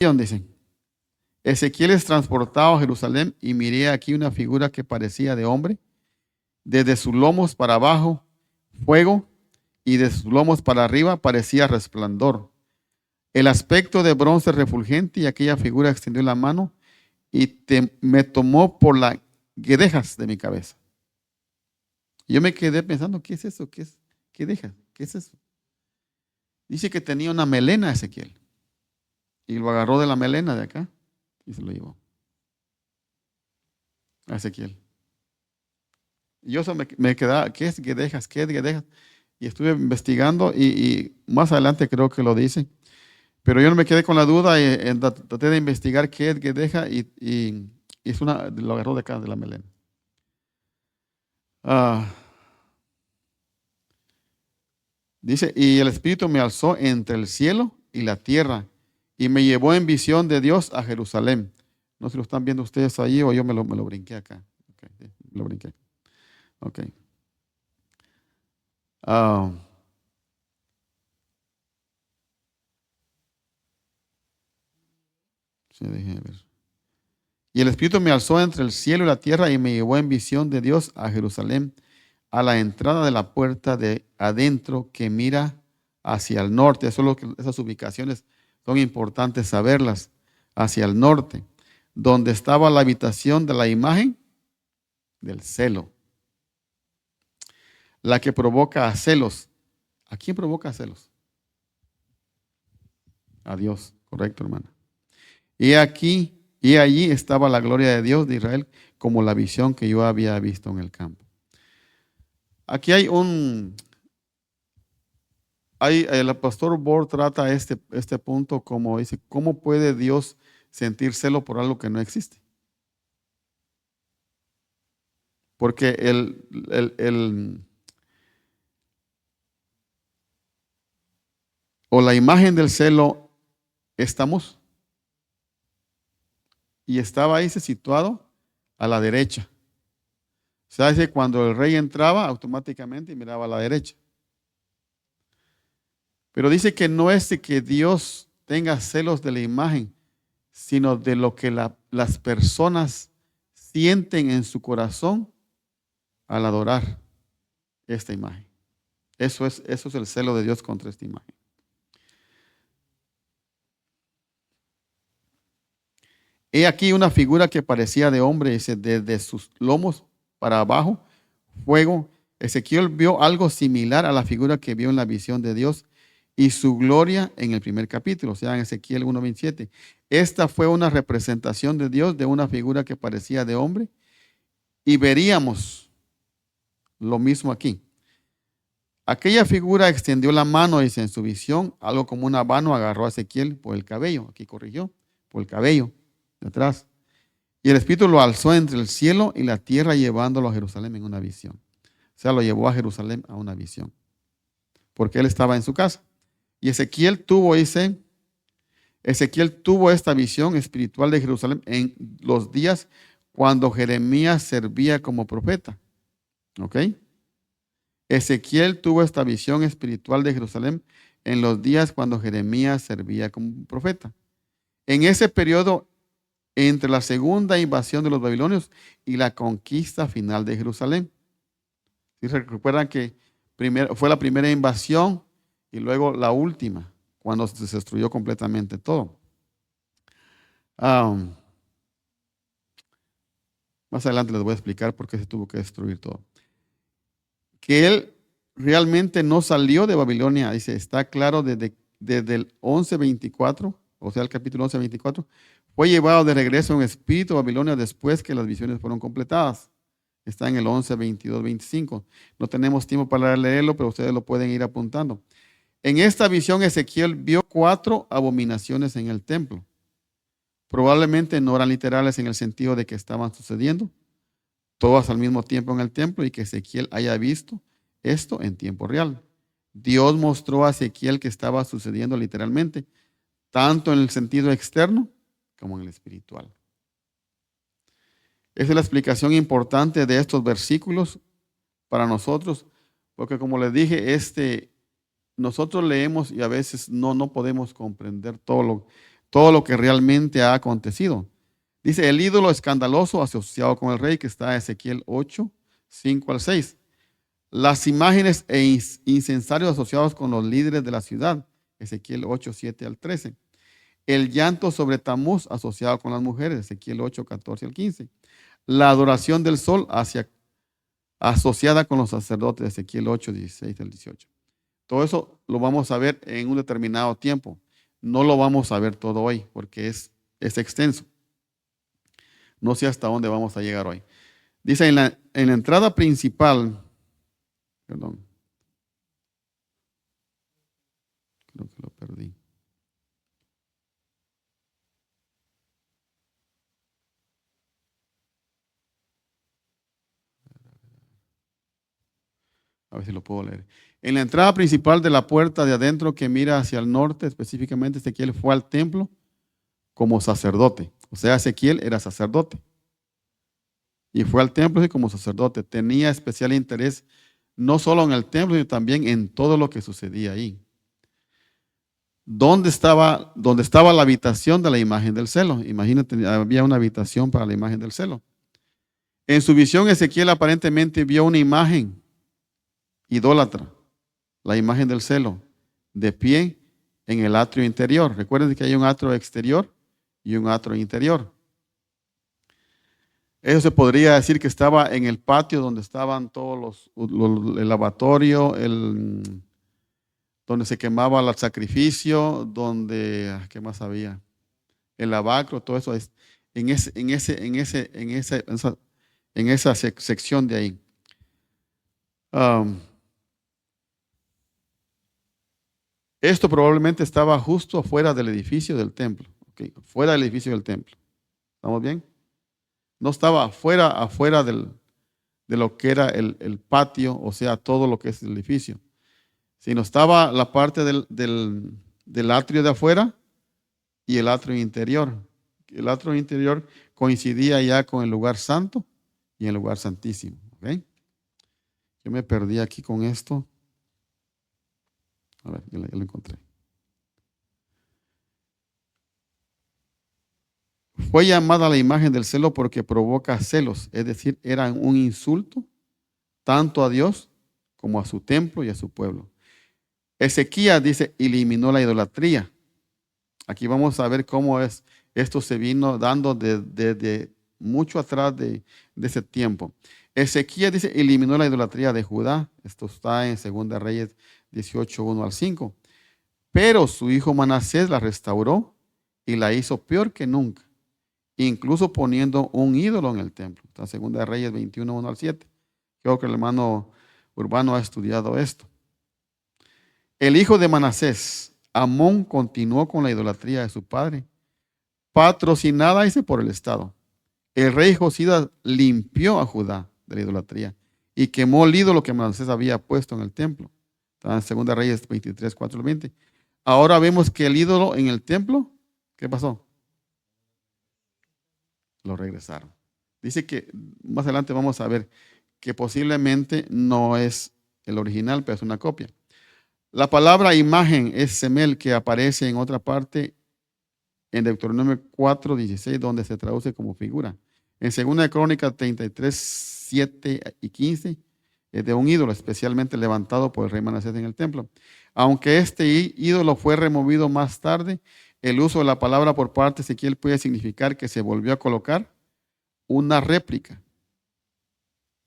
Dicen, Ezequiel es transportado a Jerusalén y miré aquí una figura que parecía de hombre, desde sus lomos para abajo, fuego, y de sus lomos para arriba parecía resplandor. El aspecto de bronce refulgente y aquella figura extendió la mano y me tomó por las guedejas de mi cabeza. Yo me quedé pensando, ¿qué es eso? ¿Qué es? ¿Qué deja? ¿Qué es eso? Dice que tenía una melena Ezequiel. Y lo agarró de la melena de acá y se lo llevó a Ezequiel. Y yo me quedaba, ¿qué es guedejas? ¿Qué es guedejas? Y estuve investigando y más adelante creo que lo dice. Pero yo no me quedé con la duda y traté de investigar qué es guedeja y es lo agarró de acá, de la melena. Dice, y el Espíritu me alzó entre el cielo y la tierra y me llevó en visión de Dios a Jerusalén. No sé si lo están viendo ustedes ahí o yo me lo brinqué acá. Okay, sí, me lo brinqué. Ok. Ah, sí, déjenme ver. Y el Espíritu me alzó entre el cielo y la tierra y me llevó en visión de Dios a Jerusalén, a la entrada de la puerta de adentro que mira hacia el norte. Esas ubicaciones son importantes saberlas. Hacia el norte, donde estaba la habitación de la imagen del celo, la que provoca a celos. ¿A quién provoca celos? A Dios, correcto, hermana. Y aquí y allí estaba la gloria de Dios de Israel, como la visión que yo había visto en el campo. Aquí el pastor Bohr trata este punto como dice, ¿cómo puede Dios sentir celo por algo que no existe? Porque o la imagen del celo estamos y estaba ahí situado a la derecha. O sea, dice, cuando el rey entraba automáticamente miraba a la derecha. Pero dice que no es de que Dios tenga celos de la imagen, sino de lo que las personas sienten en su corazón al adorar esta imagen. Eso es el celo de Dios contra esta imagen. He aquí una figura que parecía de hombre, dice, desde sus lomos para abajo, fuego. Ezequiel vio algo similar a la figura que vio en la visión de Dios y su gloria en el primer capítulo, o sea, en Ezequiel 1:27. Esta fue una representación de Dios de una figura que parecía de hombre y veríamos lo mismo aquí. Aquella figura extendió la mano, dice, en su visión, algo como una mano agarró a Ezequiel por el cabello, aquí corrigió, por el cabello de atrás. Y el Espíritu lo alzó entre el cielo y la tierra llevándolo a Jerusalén en una visión. O sea, lo llevó a Jerusalén a una visión, porque él estaba en su casa. Y Ezequiel tuvo esta visión espiritual de Jerusalén en los días cuando Jeremías servía como profeta. ¿Ok? Ezequiel tuvo esta visión espiritual de Jerusalén en los días cuando Jeremías servía como profeta. En ese periodo, entre la segunda invasión de los babilonios y la conquista final de Jerusalén. ¿Sí recuerdan que fue la primera invasión y luego la última, cuando se destruyó completamente todo? Más adelante les voy a explicar por qué se tuvo que destruir todo. Que él realmente no salió de Babilonia, dice, está claro desde el 11:24, o sea, el capítulo 11:24, fue llevado de regreso en espíritu a Babilonia después que las visiones fueron completadas. Está en el 11:22-25. No tenemos tiempo para leerlo, pero ustedes lo pueden ir apuntando. En esta visión, Ezequiel vio 4 abominaciones en el templo. Probablemente no eran literales en el sentido de que estaban sucediendo todas al mismo tiempo en el templo y que Ezequiel haya visto esto en tiempo real. Dios mostró a Ezequiel que estaba sucediendo literalmente, tanto en el sentido externo como en el espiritual. Esa es la explicación importante de estos versículos para nosotros, porque como les dije, nosotros leemos y a veces no podemos comprender todo lo que realmente ha acontecido. Dice, el ídolo escandaloso asociado con el rey, que está en Ezequiel 8, 5 al 6. Las imágenes e incensarios asociados con los líderes de la ciudad, Ezequiel 8, 7 al 13. El llanto sobre Tamuz asociado con las mujeres, Ezequiel 8, 14 al 15. La adoración del sol asociada con los sacerdotes, Ezequiel 8, 16 al 18. Todo eso lo vamos a ver en un determinado tiempo. No lo vamos a ver todo hoy porque es extenso. No sé hasta dónde vamos a llegar hoy. Dice en la entrada principal, perdón, creo que lo perdí. A ver si lo puedo leer. En la entrada principal de la puerta de adentro que mira hacia el norte, específicamente Ezequiel fue al templo como sacerdote. O sea, Ezequiel era sacerdote. Y fue al templo como sacerdote. Tenía especial interés no solo en el templo, sino también en todo lo que sucedía ahí. ¿Dónde estaba la habitación de la imagen del celo? Imagínate, había una habitación para la imagen del celo. En su visión, Ezequiel aparentemente vio una imagen idólatra, la imagen del celo, de pie en el atrio interior. Recuerden que hay un atrio exterior y un atrio interior. Eso se podría decir que estaba en el patio donde estaban todos el lavatorio, donde se quemaba el sacrificio, donde, ¿qué más había? El lavacro, todo eso es en esa sección de ahí. Esto probablemente estaba justo fuera del edificio del templo, ¿okay? Fuera del edificio del templo. ¿Estamos bien? No estaba afuera de lo que era el patio, o sea, todo lo que es el edificio, sino estaba la parte del atrio de afuera y el atrio interior. El atrio interior coincidía ya con el lugar santo y el lugar santísimo. ¿Okay? Yo me perdí aquí con esto. A ver, ya lo encontré. Fue llamada la imagen del celo porque provoca celos, es decir, era un insulto tanto a Dios como a su templo y a su pueblo. Ezequías dice, eliminó la idolatría. Aquí vamos a ver cómo esto se vino dando desde mucho atrás de ese tiempo. Ezequías dice, eliminó la idolatría de Judá. Esto está en 2 Reyes 18, 1 al 5. Pero su hijo Manasés la restauró y la hizo peor que nunca, incluso poniendo un ídolo en el templo. Está en 2 Reyes 21, 1 al 7. Creo que el hermano Urbano ha estudiado esto. El hijo de Manasés, Amón, continuó con la idolatría de su padre, patrocinada, dice, por el Estado. El rey Josías limpió a Judá de la idolatría y quemó el ídolo que Manasés había puesto en el templo. Está en 2 Reyes 23, 4 al 20. Ahora vemos que el ídolo en el templo, ¿qué pasó? Lo regresaron. Dice que más adelante vamos a ver que posiblemente no es el original, pero es una copia. La palabra imagen es semel, que aparece en otra parte en Deuteronomio 4, 16, donde se traduce como figura. En 2 Crónicas 33, 7 y 15 es de un ídolo especialmente levantado por el rey Manasés en el templo. Aunque este ídolo fue removido más tarde, el uso de la palabra por parte de Ezequiel puede significar que se volvió a colocar una réplica,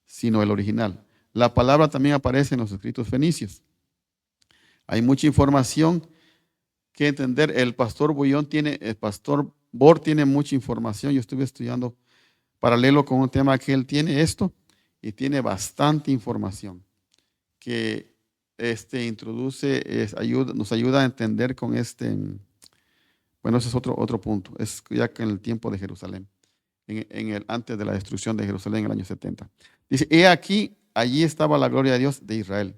sino el original. La palabra también aparece en los escritos fenicios. Hay mucha información que entender. El pastor Bor tiene mucha información. Yo estuve estudiando paralelo con un tema que él tiene esto y tiene bastante información que nos ayuda a entender con bueno, ese es otro punto. Es ya que en el tiempo de Jerusalén, antes de la destrucción de Jerusalén en el año 70. Dice, he aquí, allí estaba la gloria de Dios de Israel.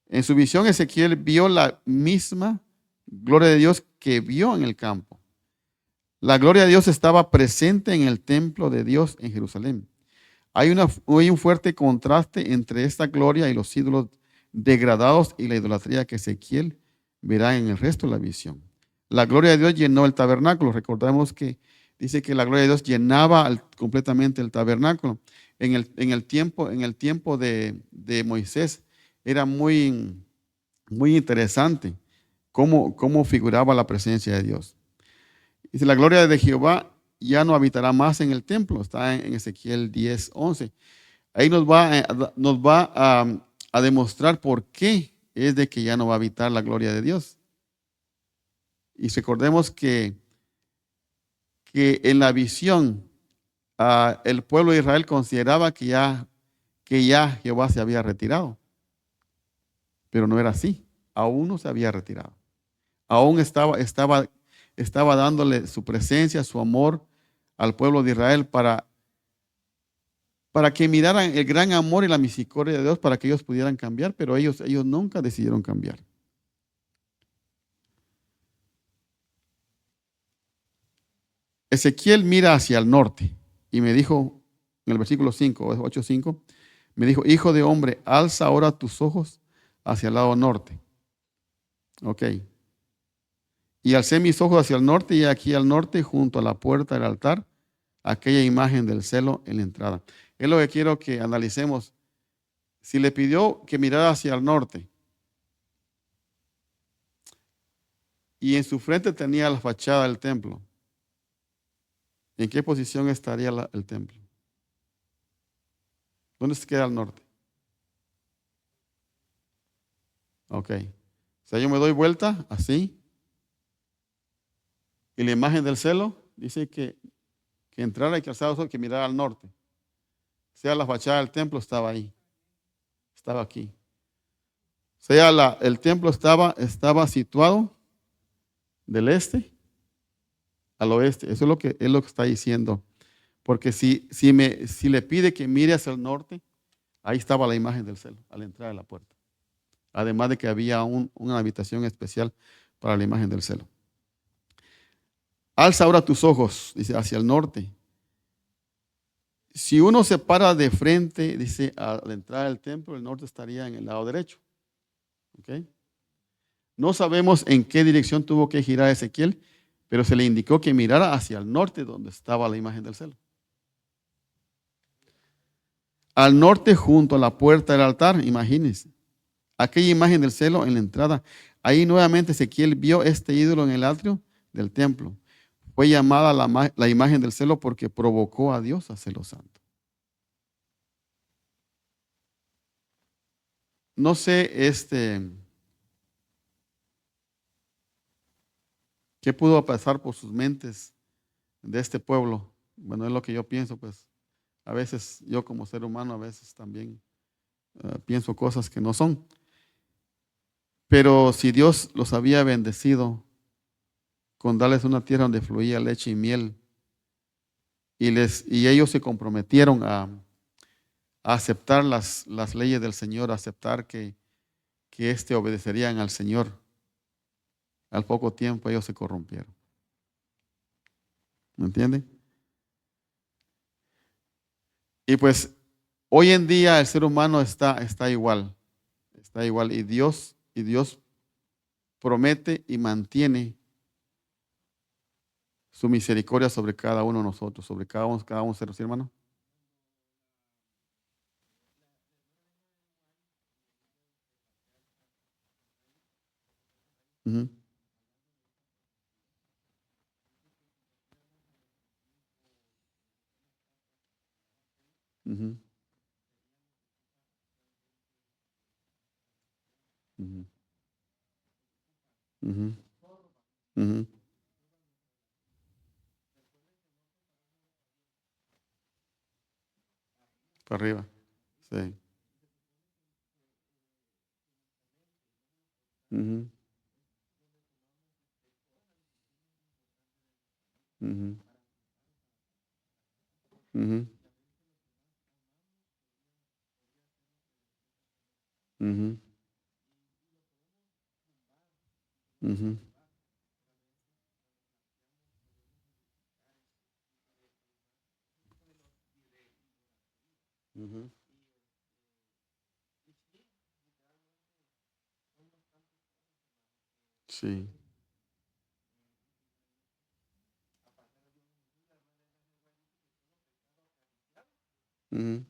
En su visión, Ezequiel vio la misma gloria de Dios que vio en el campo. La gloria de Dios estaba presente en el templo de Dios en Jerusalén. Hay un fuerte contraste entre esta gloria y los ídolos degradados y la idolatría que Ezequiel verá en el resto de la visión. la gloria de Dios llenó el tabernáculo. Recordemos que dice que la gloria de Dios llenaba completamente el tabernáculo. En el tiempo de Moisés era muy interesante cómo figuraba la presencia de Dios. Dice, la gloria de Jehová ya no habitará más en el templo. Está en Ezequiel 10:11. Ahí nos va a demostrar por qué es de que ya no va a habitar la gloria de Dios. Y recordemos que en la visión el pueblo de Israel consideraba que ya Jehová se había retirado, pero no era así. Aún no se había retirado. Aún estaba dándole su presencia, su amor al pueblo de Israel para que miraran el gran amor y la misericordia de Dios para que ellos pudieran cambiar, pero ellos nunca decidieron cambiar. Ezequiel mira hacia el norte y me dijo, en el versículo 5, 8:5, me dijo, hijo de hombre, alza ahora tus ojos hacia el lado norte. Ok. Y alcé mis ojos hacia el norte y aquí al norte, junto a la puerta del altar, aquella imagen del celo en la entrada. Es lo que quiero que analicemos. Si le pidió que mirara hacia el norte y en su frente tenía la fachada del templo, ¿en qué posición estaría el templo? ¿Dónde se queda al norte? Ok. O sea, yo me doy vuelta así y la imagen del celo dice que entrara y que alzara los ojos, que mirara al norte. O sea, la fachada del templo estaba ahí, estaba aquí. O sea, el templo estaba situado del este al oeste. Eso es lo que está diciendo. Porque si le pide que mire hacia el norte, ahí estaba la imagen del celo, a la entrada de la puerta. Además de que había una habitación especial para la imagen del celo. Alza ahora tus ojos, dice, hacia el norte. Si uno se para de frente, dice, a la entrada del templo, el norte estaría en el lado derecho. ¿Ok? No sabemos en qué dirección tuvo que girar Ezequiel, pero se le indicó que mirara hacia el norte donde estaba la imagen del celo. Al norte, junto a la puerta del altar, imagínense, aquella imagen del celo en la entrada. Ahí nuevamente Ezequiel vio este ídolo en el atrio del templo. Fue llamada la imagen del celo porque provocó a Dios a celo santo. No sé, qué pudo pasar por sus mentes de este pueblo. Bueno, es lo que yo pienso, pues. A veces yo como ser humano, a veces también pienso cosas que no son. Pero si Dios los había bendecido con darles una tierra donde fluía leche y miel, y ellos se comprometieron a aceptar las leyes del Señor, a aceptar que obedecerían al Señor, al poco tiempo ellos se corrompieron. ¿Me entienden? Y pues hoy en día el ser humano está igual, y Dios promete y mantiene su misericordia sobre cada uno de nosotros, sobre cada uno de los hermanos. Ujú, ujú, ujú, ujú, ujú. Para arriba. Sí. Ujú, ujú, ujú, ujú, ujú, ujú. Sí. Ujú,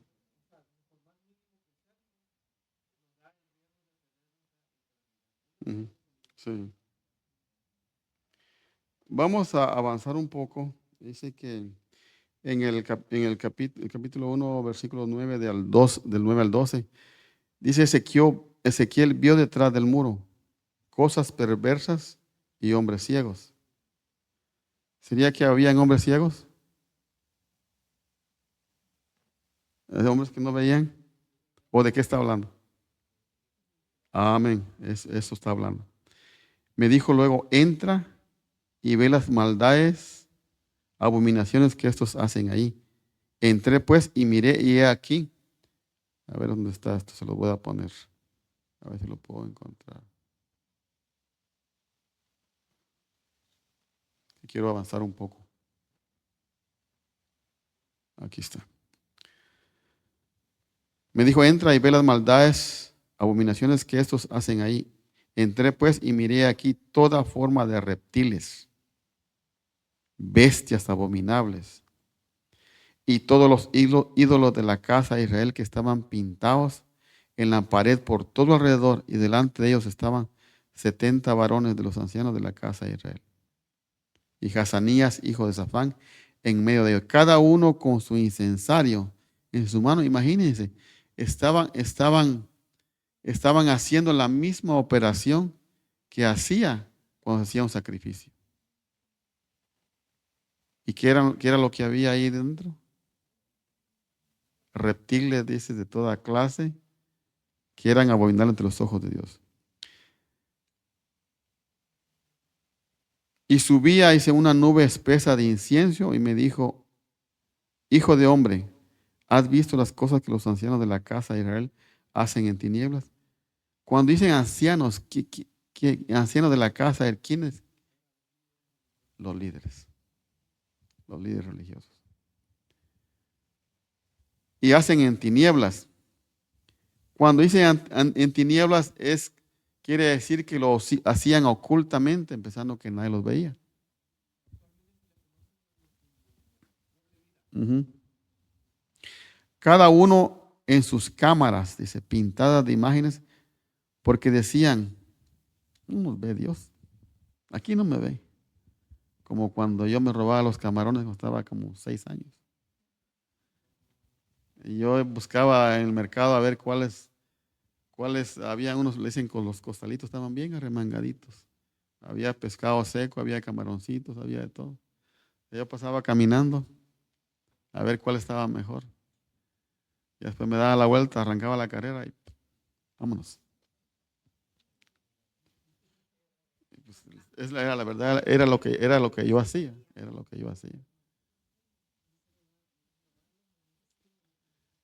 ujú, sí. Vamos a avanzar un poco. Dice que en el capítulo 1, versículo 9 del 9 al 12, dice Ezequiel vio detrás del muro cosas perversas y hombres ciegos. ¿Sería que habían hombres ciegos? ¿Hombres que no veían? ¿O de qué está hablando? Amén. Eso está hablando. Me dijo luego, entra y ve las maldades, abominaciones que estos hacen ahí. Entré pues y miré y he aquí. A ver dónde está esto, se lo voy a poner. A ver si lo puedo encontrar. Quiero avanzar un poco. Aquí está. Me dijo, entra y ve las maldades, abominaciones que estos hacen ahí. Entré pues y miré aquí toda forma de reptiles, bestias abominables y todos los ídolos de la casa de Israel que estaban pintados en la pared por todo alrededor, y delante de ellos estaban 70 varones de los ancianos de la casa de Israel. Y Hazanías, hijo de Safán, en medio de ellos, cada uno con su incensario en su mano. Imagínense, estaban haciendo la misma operación que hacía cuando hacía un sacrificio. ¿Y qué era lo que había ahí dentro? Reptiles, dice, de toda clase, que eran abominables ante los ojos de Dios. Y subía, dice, una nube espesa de incienso y me dijo, hijo de hombre, ¿has visto las cosas que los ancianos de la casa de Israel hacen en tinieblas? Cuando dicen ancianos, ¿qué ancianos de la casa? ¿Quiénes? Los líderes, los líderes religiosos. Y hacen en tinieblas. Cuando dicen en tinieblas quiere decir que lo hacían ocultamente, empezando que nadie los veía. Ujú. Cada uno en sus cámaras, dice, pintadas de imágenes, porque decían, no nos ve Dios, aquí no me ve. Como cuando yo me robaba los camarones cuando estaba como 6 años. Y yo buscaba en el mercado a ver cuáles, había unos, le dicen con los costalitos, estaban bien arremangaditos. Había pescado seco, había camaroncitos, había de todo. Yo pasaba caminando a ver cuál estaba mejor. Y después me daba la vuelta, arrancaba la carrera y vámonos. Y pues, era la verdad, era lo que yo hacía, era lo que yo hacía.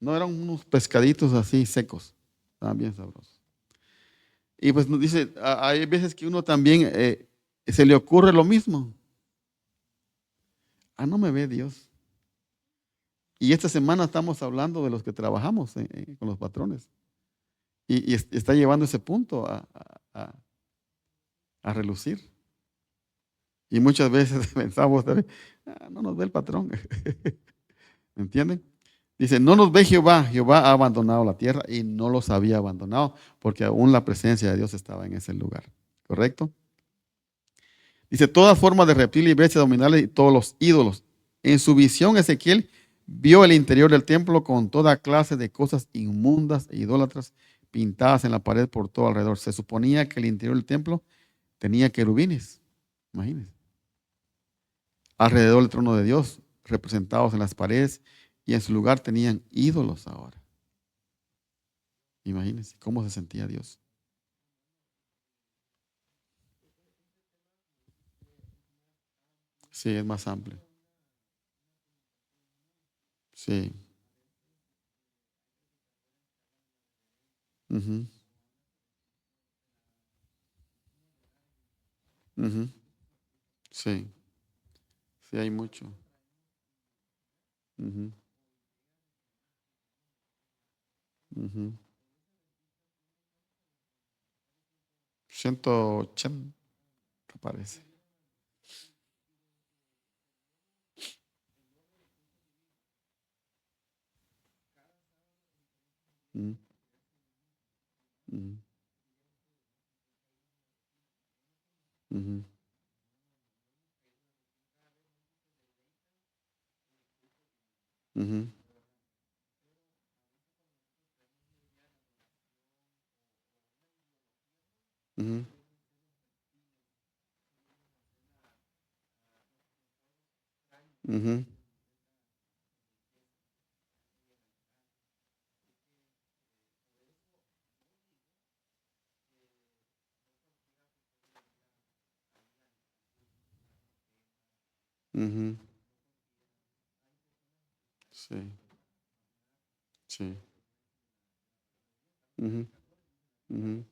No eran unos pescaditos así secos, estaban bien sabrosos. Y pues nos dice, hay veces que uno también se le ocurre lo mismo. Ah, no me ve Dios. Y esta semana estamos hablando de los que trabajamos con los patrones. Y está llevando ese punto a relucir. Y muchas veces pensamos, no nos ve el patrón. ¿Me entienden? Dice, no nos ve Jehová. Jehová ha abandonado la tierra y no los había abandonado porque aún la presencia de Dios estaba en ese lugar. ¿Correcto? Dice, toda forma de reptil y bestia dominales y todos los ídolos. En su visión, Ezequiel vio el interior del templo con toda clase de cosas inmundas e idólatras pintadas en la pared por todo alrededor. Se suponía que el interior del templo tenía querubines. Imagínense. Alrededor del trono de Dios, representados en las paredes, y en su lugar tenían ídolos ahora. Imagínense cómo se sentía Dios. Sí, es más amplio. Sí. Ujú, ujú. Sí, sí hay mucho. Ujú, ujú. 180 parece. ujú, ujú, ujú, ujú, ujú, ujú, ujú. Sí, sí. Ujú, ujú,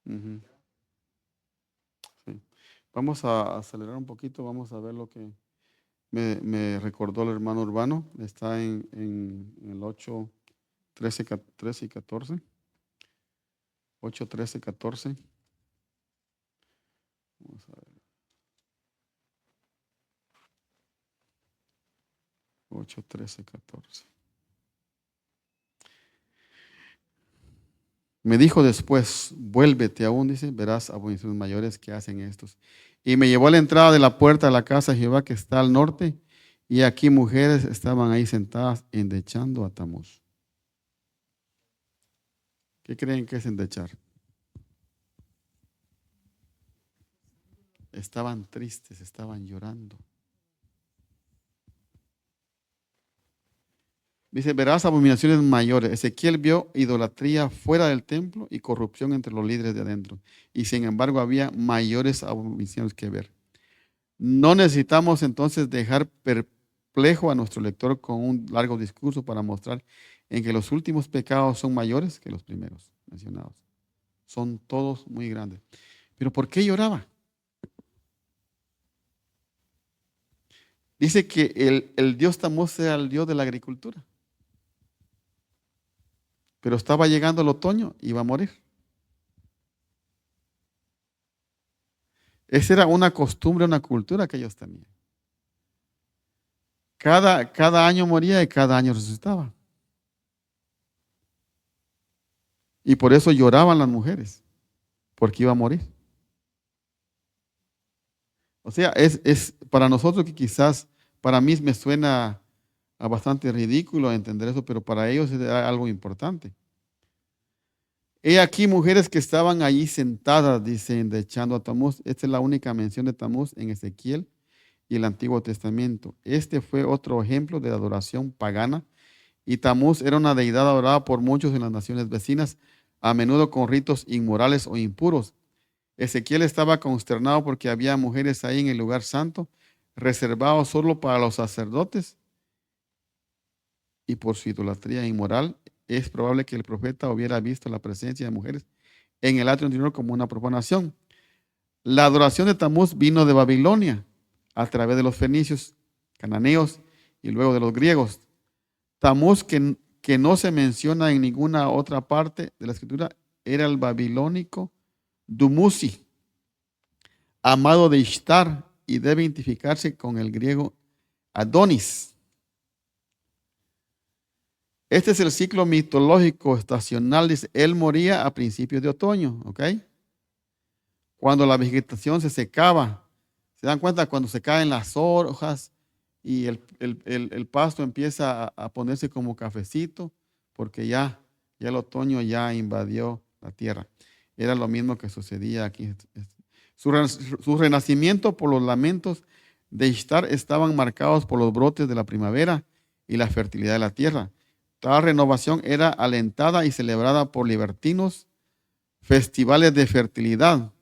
ujú, sí. Vamos a acelerar un poquito, vamos a ver lo que me recordó el hermano Urbano. Está en el 8, 13, 13 y 14. 8, 13, 14. Vamos a ver. 8, 13, 14. Me dijo después, vuélvete aún, dice, verás abominaciones mayores que hacen estos. Y me llevó a la entrada de la puerta de la casa de Jehová que está al norte, y aquí mujeres estaban ahí sentadas endechando a Tamuz. ¿Qué creen que es endechar? Estaban tristes, estaban llorando. Dice, verás abominaciones mayores. Ezequiel vio idolatría fuera del templo y corrupción entre los líderes de adentro. Y sin embargo había mayores abominaciones que ver. No necesitamos entonces dejar perplejo a nuestro lector con un largo discurso para mostrar en que los últimos pecados son mayores que los primeros mencionados. Son todos muy grandes. Pero ¿por qué lloraba? Dice que el dios Tamuz era el dios de la agricultura, pero estaba llegando el otoño y iba a morir. Esa era una costumbre, una cultura que ellos tenían. Cada año moría y cada año resucitaba. Y por eso lloraban las mujeres, porque iba a morir. O sea, es para nosotros que quizás, para mí me suena a bastante ridículo entender eso, pero para ellos era algo importante. He aquí mujeres que estaban allí sentadas, dicen, echando a Tamuz. Esta es la única mención de Tamuz en Ezequiel y el Antiguo Testamento. Este fue otro ejemplo de adoración pagana. Y Tamuz era una deidad adorada por muchos en las naciones vecinas, a menudo con ritos inmorales o impuros. Ezequiel estaba consternado porque había mujeres ahí en el lugar santo, reservado solo para los sacerdotes, y por su idolatría inmoral, es probable que el profeta hubiera visto la presencia de mujeres en el atrio interior como una profanación. La adoración de Tamuz vino de Babilonia a través de los fenicios, cananeos y luego de los griegos. Tamuz, que no se menciona en ninguna otra parte de la escritura, era el babilónico Dumuzi, amado de Ishtar, y debe identificarse con el griego Adonis. Este es el ciclo mitológico estacional. Dice, él moría a principios de otoño, ¿ok? Cuando la vegetación se secaba. ¿Se dan cuenta? Cuando se caen las hojas y el pasto empieza a ponerse como cafecito, porque ya el otoño ya invadió la tierra. Era lo mismo que sucedía aquí. Su renacimiento por los lamentos de Ishtar estaban marcados por los brotes de la primavera y la fertilidad de la tierra. Tal renovación era alentada y celebrada por libertinos festivales de fertilidad.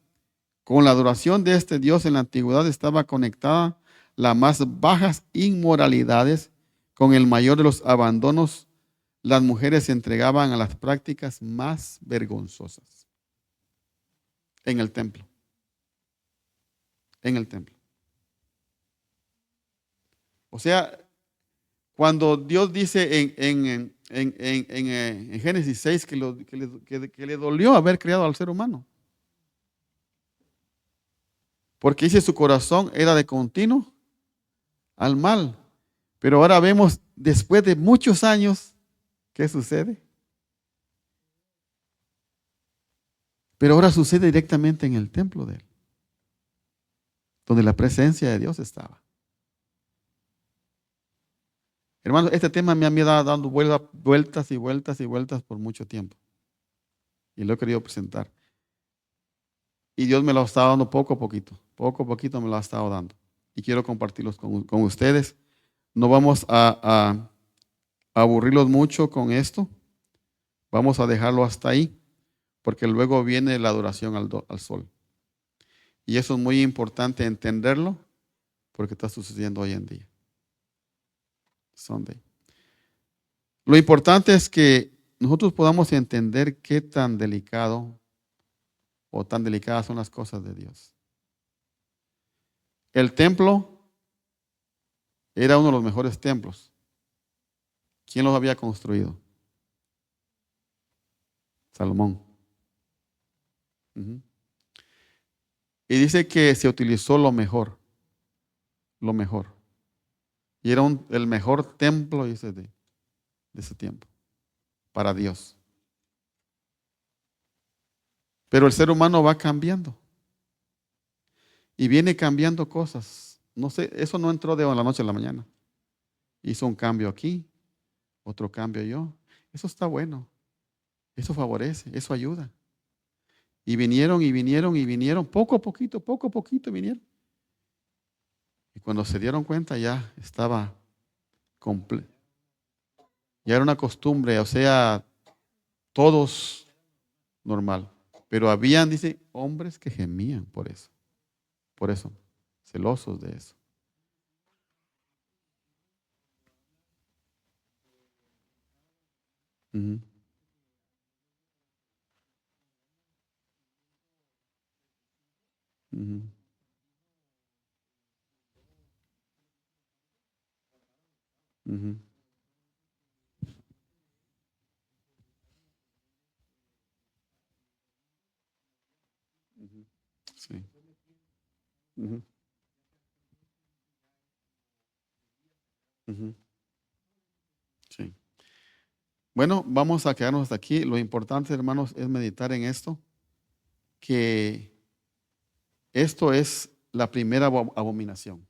Con la adoración de este Dios en la antigüedad estaba conectada las más bajas inmoralidades. Con el mayor de los abandonos, las mujeres se entregaban a las prácticas más vergonzosas en el templo, en el templo. O sea, cuando Dios dice en Génesis 6 que le dolió haber creado al ser humano, porque dice su corazón era de continuo. al mal. Pero ahora vemos, después de muchos años, ¿qué sucede? Pero ahora sucede directamente en el templo de él, donde la presencia de Dios estaba. Hermanos, este tema me ha ido dando vueltas y vueltas y vueltas por mucho tiempo. Y lo he querido presentar. Y Dios me lo ha estado dando poco a poquito me lo ha estado dando. Y quiero compartirlos con ustedes. No vamos a aburrirlos mucho con esto. Vamos a dejarlo hasta ahí, porque luego viene la adoración al sol. Y eso es muy importante entenderlo, porque está sucediendo hoy en día. Sunday. Lo importante es que nosotros podamos entender qué tan delicado o tan delicadas son las cosas de Dios. El templo era uno de los mejores templos. ¿Quién los había construido? Salomón. Uh-huh. Y dice que se utilizó lo mejor, lo mejor. Y era el mejor templo, dice, de ese tiempo, para Dios. Pero el ser humano va cambiando y viene cambiando cosas. No sé, eso no entró de la noche a la mañana. Hizo un cambio aquí, otro cambio yo. Eso está bueno. Eso favorece, eso ayuda. Y vinieron y vinieron y vinieron, poco a poquito vinieron. Y cuando se dieron cuenta ya estaba completo. Ya era una costumbre, o sea, todos normal. Pero habían, dice, hombres que gemían por eso, celosos de eso. Ujú, ujú, ujú, ujú. Sí. Ujú, ujú, sí. Bueno, vamos a quedarnos hasta aquí. Lo importante, hermanos, es meditar en esto, que esto es la primera abominación.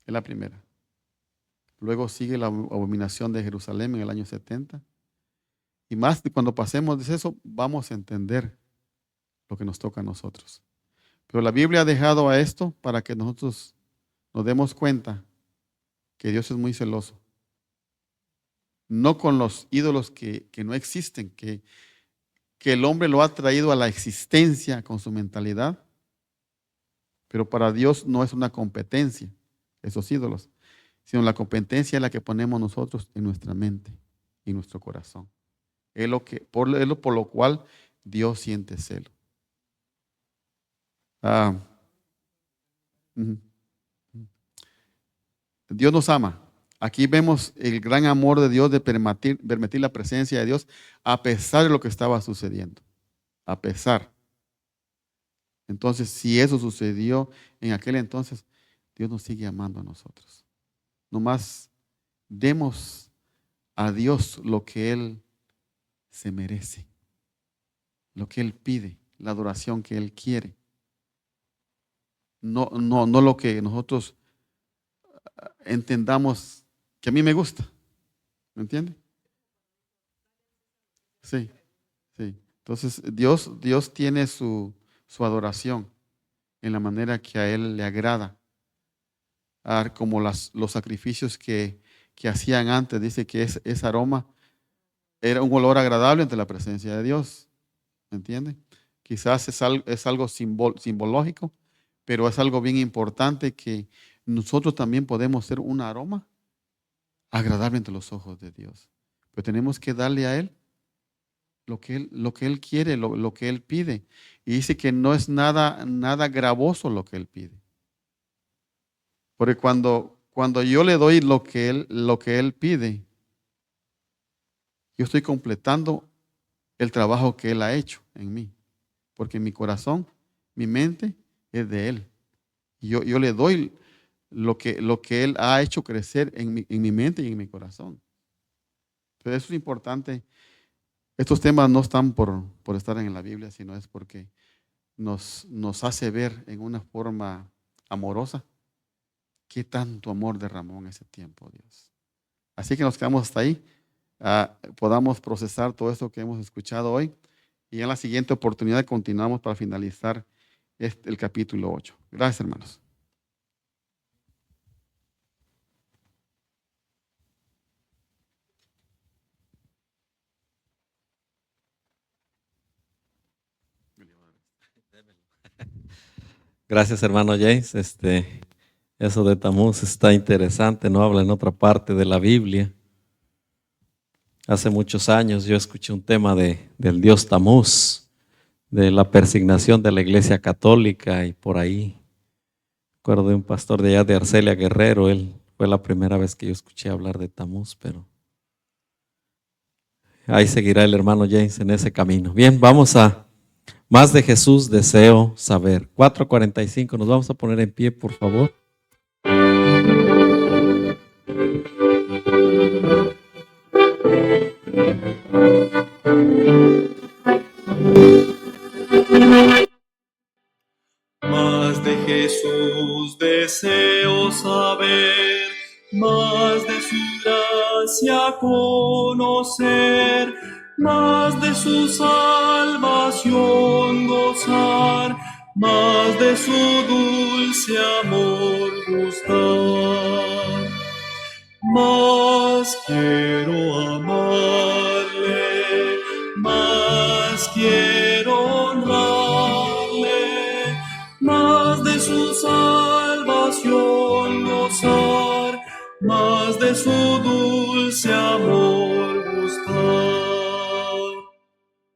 Es la primera. Luego sigue la abominación de Jerusalén en el año 70. Y más cuando pasemos de eso, vamos a entender lo que nos toca a nosotros. Pero la Biblia ha dejado a esto para que nosotros nos demos cuenta que Dios es muy celoso. No con los ídolos que no existen, que el hombre lo ha traído a la existencia con su mentalidad, pero para Dios no es una competencia, esos ídolos, sino la competencia es la que ponemos nosotros en nuestra mente y nuestro corazón. Es por lo cual Dios siente celo. Ah, ujú. Dios nos ama. Aquí vemos el gran amor de Dios de permitir la presencia de Dios a pesar de lo que estaba sucediendo. A pesar. Entonces, si eso sucedió en aquel entonces, Dios nos sigue amando a nosotros. Nomás demos a Dios lo que Él se merece, lo que Él pide, la adoración que Él quiere. No, no, no lo que nosotros entendamos que a mí me gusta. ¿Me entiende? Sí, sí. Entonces, Dios tiene su adoración en la manera que a Él le agrada. Como los sacrificios que hacían antes. Dice que ese aroma era un olor agradable ante la presencia de Dios. ¿Me entiende? Quizás es algo simbológico, pero es algo bien importante que nosotros también podemos ser un aroma agradable ante los ojos de Dios. Pero tenemos que darle a Él lo que Él quiere, lo que Él pide. Y dice que no es nada gravoso lo que Él pide. Porque cuando yo le doy lo que él pide, yo estoy completando el trabajo que Él ha hecho en mí. Porque mi corazón, mi mente es de Él. Y yo le doy. lo que Él ha hecho crecer en mi mente y en mi corazón. Entonces eso es importante. Estos temas no están por estar en la Biblia, sino es porque nos hace ver en una forma amorosa qué tanto amor derramó en ese tiempo Dios. Así que nos quedamos hasta ahí. Podamos procesar todo esto que hemos escuchado hoy y en la siguiente oportunidad continuamos para finalizar el capítulo 8. Gracias, hermanos. Gracias, hermano James. Eso de Tamuz está interesante, no habla en otra parte de la Biblia. Hace muchos años yo escuché un tema del dios Tamuz, de la persignación de la Iglesia Católica, y por ahí recuerdo de un pastor de allá de Arcelia Guerrero. Él fue la primera vez que yo escuché hablar de Tamuz, pero ahí seguirá el hermano James en ese camino. Bien, vamos a más de Jesús deseo saber. 4:45, nos vamos a poner en pie, por favor. Más de Jesús deseo saber, más de su gracia conocer, más de su salvación gozar, más de su dulce amor gustar. Más quiero amarle, más quiero honrarle, más de su salvación gozar, más de su dulce amor gustar.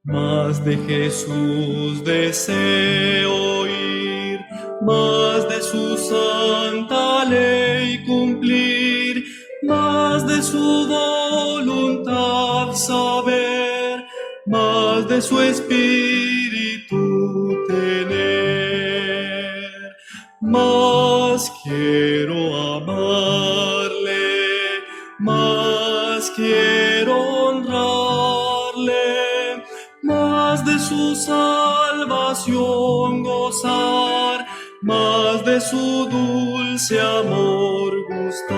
Más de Jesús deseo oír, más de su santa ley cumplir, más de su voluntad saber, más de su espíritu tener. Más quiero amarle, más quiero honrarle, más de su salvación gozar, más de su dulce amor gustar.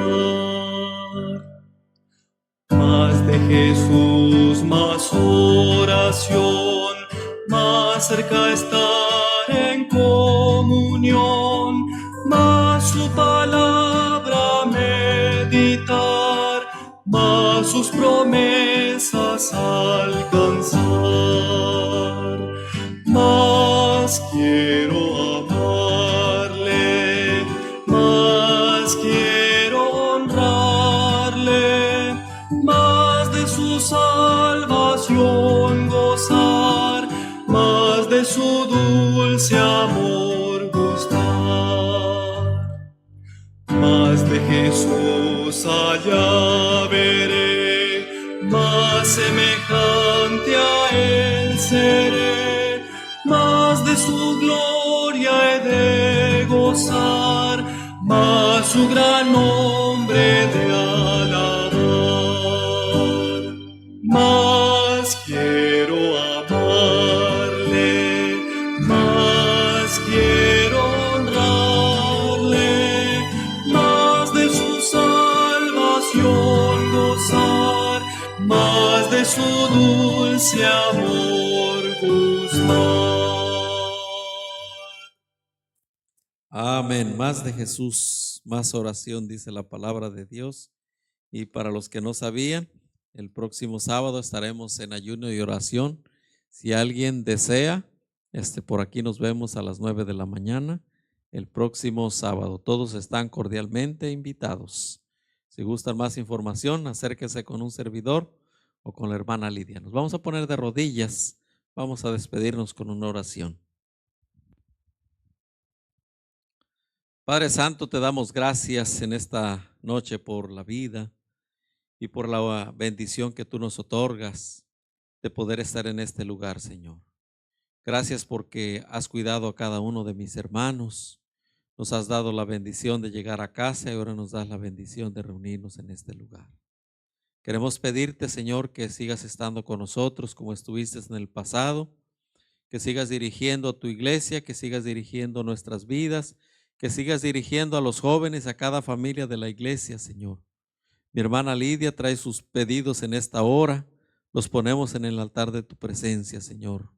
Más de Jesús, más oración, más cerca estar en comunión, más su palabra meditar, más sus promesas alcanzar. Más quiero amarle, más quiero honrarle, más de su salvación gozar, más de su dulce amor gustar. Más de Jesús allá veré, más semejante a Él seré, más de su gloria he de gozar, más su gran nombre de alabar. Más quiero amarle, más quiero honrarle, más de su salvación gozar, más de su dulce amor gustar. Amén. Más de Jesús, más oración, dice la palabra de Dios. Y para los que no sabían, el próximo sábado estaremos en ayuno y oración. Si alguien desea, por aquí nos vemos a las 9 de la mañana el próximo sábado. Todos están cordialmente invitados. Si gustan más información, acérquense con un servidor o con la hermana Lidia. Nos vamos a poner de rodillas. Vamos a despedirnos con una oración. Padre Santo, te damos gracias en esta noche por la vida y por la bendición que tú nos otorgas de poder estar en este lugar, Señor. Gracias porque has cuidado a cada uno de mis hermanos. Nos has dado la bendición de llegar a casa y ahora nos das la bendición de reunirnos en este lugar. Queremos pedirte, Señor, que sigas estando con nosotros como estuviste en el pasado, que sigas dirigiendo a tu iglesia, que sigas dirigiendo nuestras vidas, que sigas dirigiendo a los jóvenes, a cada familia de la iglesia, Señor. Mi hermana Lidia trae sus pedidos en esta hora, los ponemos en el altar de tu presencia, Señor.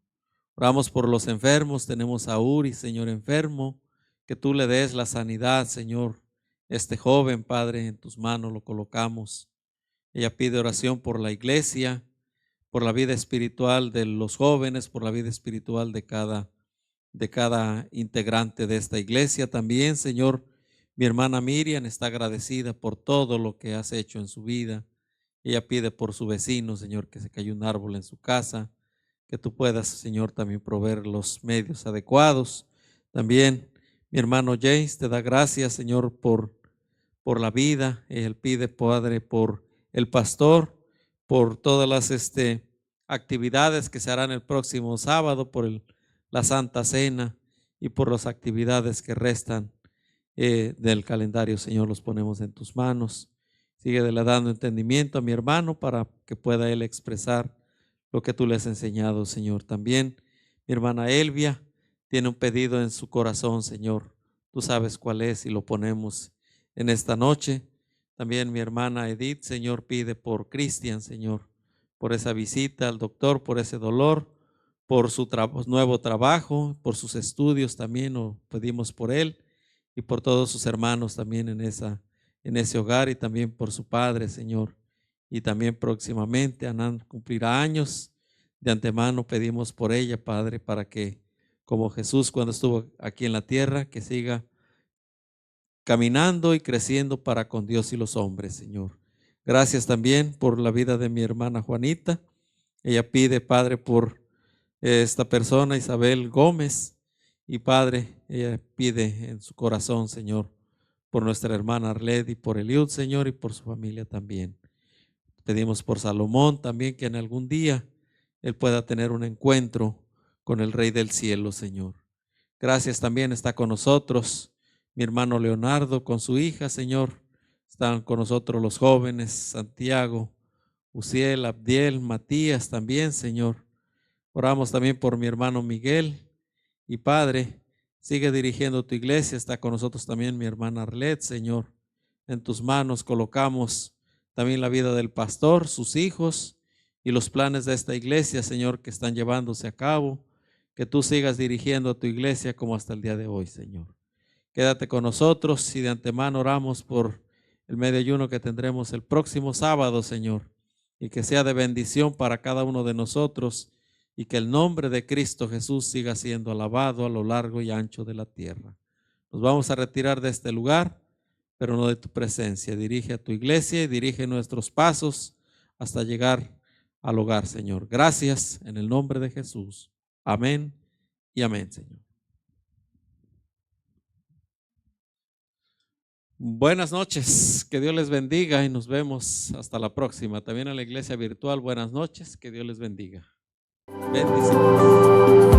Oramos por los enfermos, tenemos a Uri, Señor, enfermo, que tú le des la sanidad, Señor. Este joven, Padre, en tus manos lo colocamos. Ella pide oración por la iglesia, por la vida espiritual de los jóvenes, por la vida espiritual de cada integrante de esta iglesia. También, Señor, mi hermana Miriam está agradecida por todo lo que has hecho en su vida. Ella pide por su vecino, Señor, que se cayó un árbol en su casa, que tú puedas, Señor, también proveer los medios adecuados. También mi hermano James te da gracias, Señor, por la vida. Él pide, Padre, por el pastor, por todas las actividades que se harán el próximo sábado, por la Santa Cena y por las actividades que restan del calendario. Señor, los ponemos en tus manos. Sigue dando entendimiento a mi hermano para que pueda él expresar lo que tú le has enseñado, Señor. También mi hermana Elvia tiene un pedido en su corazón, Señor. Tú sabes cuál es y lo ponemos en esta noche. También mi hermana Edith, Señor, pide por Cristian, Señor, por esa visita al doctor, por ese dolor, por su nuevo trabajo, por sus estudios también, lo pedimos por él y por todos sus hermanos también en ese hogar, y también por su padre, Señor. Y también próximamente Anán cumplirá años. De antemano pedimos por ella, Padre, para que, como Jesús cuando estuvo aquí en la tierra, que siga caminando y creciendo para con Dios y los hombres, Señor. Gracias también por la vida de mi hermana Juanita. Ella pide, Padre, por esta persona, Isabel Gómez. Y Padre, ella pide en su corazón, Señor, por nuestra hermana Arled y por Eliud, Señor, y por su familia también. Pedimos por Salomón también, que en algún día él pueda tener un encuentro con el Rey del Cielo, Señor. Gracias también está con nosotros mi hermano Leonardo con su hija, Señor. Están con nosotros los jóvenes, Santiago, Uziel, Abdiel, Matías también, Señor. Oramos también por mi hermano Miguel. Y Padre, sigue dirigiendo tu iglesia. Está con nosotros también mi hermana Arlet, Señor. En tus manos colocamos también la vida del pastor, sus hijos y los planes de esta iglesia, Señor, que están llevándose a cabo. Que tú sigas dirigiendo a tu iglesia como hasta el día de hoy, Señor. Quédate con nosotros y de antemano oramos por el medio ayuno que tendremos el próximo sábado, Señor, y que sea de bendición para cada uno de nosotros y que el nombre de Cristo Jesús siga siendo alabado a lo largo y ancho de la tierra. Nos vamos a retirar de este lugar, pero no de tu presencia. Dirige a tu iglesia y dirige nuestros pasos hasta llegar al hogar, Señor. Gracias en el nombre de Jesús. Amén y amén, Señor. Buenas noches, que Dios les bendiga y nos vemos hasta la próxima. También a la iglesia virtual, buenas noches, que Dios les bendiga. Bendiciones.